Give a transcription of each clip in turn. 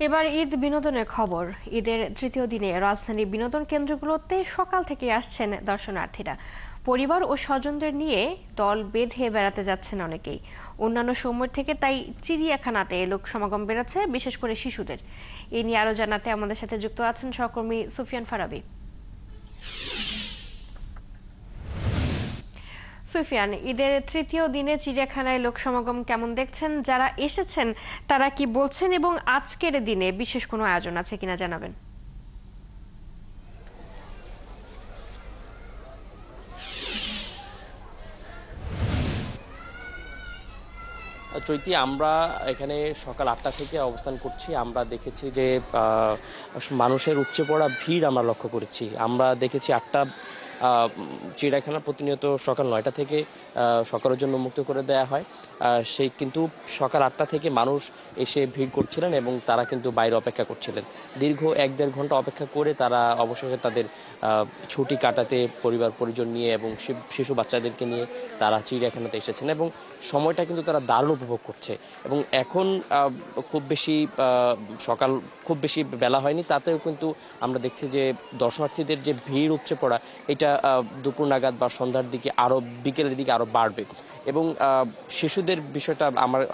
এবার ঈদ বিনোদনের খবর। ঈদের তৃতীয় দিনে রাজধানীর বিনোদন কেন্দ্রগুলোতে সকাল থেকে আসছেন দর্শনার্থীরা। পরিবার ও স্বজনদের নিয়ে দল বেঁধে বেড়াতে যাচ্ছেন অনেকেই। অন্যান্য সময় থেকে তাই চিড়িয়াখানাতে লোক সমাগম বেড়েছে, বিশেষ করে শিশুদের। এ নিয়ে আরো জানাতে আমাদের সাথে যুক্ত আছেন সহকর্মী সুফিয়ান ফারাবি। সুফিয়ান, ঈদের তৃতীয় দিনে চিড়িয়াখানায় লোক সমাগম কেমন দেখছেন? যারা এসেছেন তারা কি বলছেন, এবং আজকের দিনে বিশেষ কোনো আয়োজন আছে কিনা জানাবেন। চৈতি, আমরা এখানে সকাল ৮টা থেকে অবস্থান করছি। আমরা দেখেছি যে মানুষের উপচে পড়া ভিড় আমরা লক্ষ্য করেছি। আমরা দেখেছি চিড়িয়াখানা প্রতিনিয়ত সকাল ৯টা থেকে সকালের জন্য মুক্ত করে দেয়া হয়। সেই কিন্তু সকাল ৮টা থেকে মানুষ এসে ভিড় করছিলেন এবং তারা কিন্তু বাইরে অপেক্ষা করছিলেন। দীর্ঘ ১-১.৫ ঘন্টা অপেক্ষা করে তারা অবশেষে তাদের ছুটি কাটাতে পরিবার পরিজন নিয়ে এবং শিশু বাচ্চাদেরকে নিয়ে তারা চিড়িয়াখানাতে এসেছেন এবং সময়টা কিন্তু তারা দারুণ উপভোগ করছে। এবং এখন খুব বেশি বেলা হয়নি, তাতেও কিন্তু আমরা দেখছি যে দর্শনার্থীদের যে ভিড় উপচে পড়া, এটা দুপুর নাগাদ বা সন্ধ্যার দিকে আরও বিকেলের দিকে আরও বাড়বে। এবং শিশুদের বিষয়টা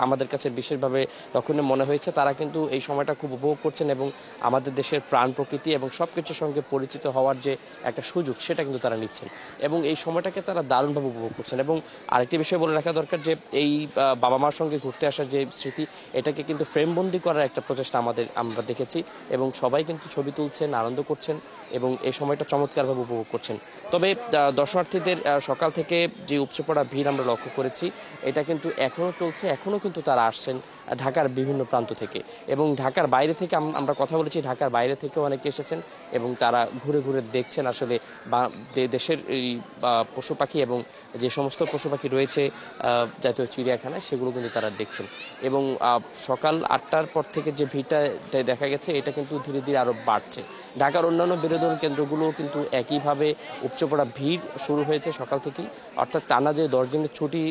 আমাদের কাছে বিশেষভাবে লক্ষণীয় মনে হয়েছে। তারা কিন্তু এই সময়টা খুব উপভোগ করছেন এবং আমাদের দেশের প্রাণ প্রকৃতি এবং সব কিছুর সঙ্গে পরিচিত হওয়ার যে একটা সুযোগ, সেটা কিন্তু তারা নিচ্ছেন এবং এই সময়টাকে তারা দারুণভাবে উপভোগ করছেন। এবং আরেকটি বিষয় বলে রাখা দরকার যে এই বাবা মার সঙ্গে ঘুরতে আসার যে স্মৃতি, এটাকে কিন্তু ফ্রেমবন্দি করার একটা প্রচেষ্টা আমরা দেখেছি এবং সবাই কিন্তু ছবি তুলছেন, আনন্দ করছেন এবং এই সময়টা চমৎকারভাবে উপভোগ করছেন। তবে দর্শনার্থীদের সকাল থেকে যে উপচে পড়া ভিড় আমরা লক্ষ্য করেছি, এটা কিন্তু এখনও চলছে। এখনও কিন্তু তারা আসছেন ঢাকার বিভিন্ন প্রান্ত থেকে এবং ঢাকার বাইরে থেকে আমরা কথা বলেছি, ঢাকার বাইরে থেকেও অনেকে এসেছেন এবং তারা ঘুরে ঘুরে দেখছেন আসলে দেশের এই পশু পাখি এবং যে সমস্ত পশু পাখি রয়েছে জাতীয় চিড়িয়াখানায়, সেগুলো কিন্তু তারা দেখছেন। এবং সকাল ৮টার পর থেকে যে ভিড়টা দেখা গেছে, এটা কিন্তু ধীরে ধীরে আরও বাড়ছে। ঢাকার অন্যান্য বিনোদন কেন্দ্রগুলোও কিন্তু একইভাবে উপচে পড়া ভিড় শুরু হয়েছে সকাল থেকেই। অর্থাৎ টানা যে 10 দিনের ছুটি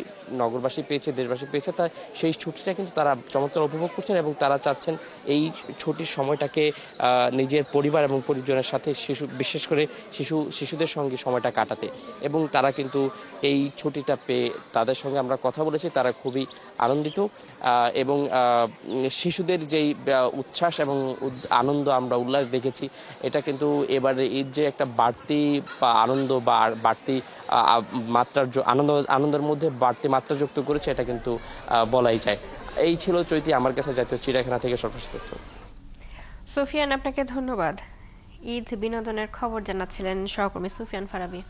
নগরবাসী পেয়েছে, দেশবাসী পেয়েছে, সেই ছুটিটা কিন্তু তারা চমৎকার উপভোগ করছেন এবং তারা চাচ্ছেন এই ছুটির সময়টাকে নিজের পরিবার এবং পরিজনের সাথে বিশেষ করে শিশুদের সঙ্গে সময়টা কাটাতে। এবং তারা কিন্তু এই ছুটিটা পেয়ে, তাদের সঙ্গে আমরা কথা বলেছি, তারা খুবই আনন্দিত এবং শিশুদের যেই উচ্ছ্বাস এবং আনন্দ, আমরা উল্লাস দেখেছি, এটা কিন্তু এবারে ঈদ যে একটা বাড়তি আনন্দ বা বাড়তি মাত্রার আনন্দের মধ্যে বাড়তি মাত্রা যুক্ত করেছে, এটা কিন্তু বলাই যায়। এই ছিল চৈতি আমার কাছে জাতীয় চিড়িয়াখানা থেকে সর্বশেষ তথ্য। সুফিয়ান, আপনাকে ধন্যবাদ। ঈদ বিনোদনের খবর জানাচ্ছিলেন সহকর্মী সুফিয়ান ফারাবি।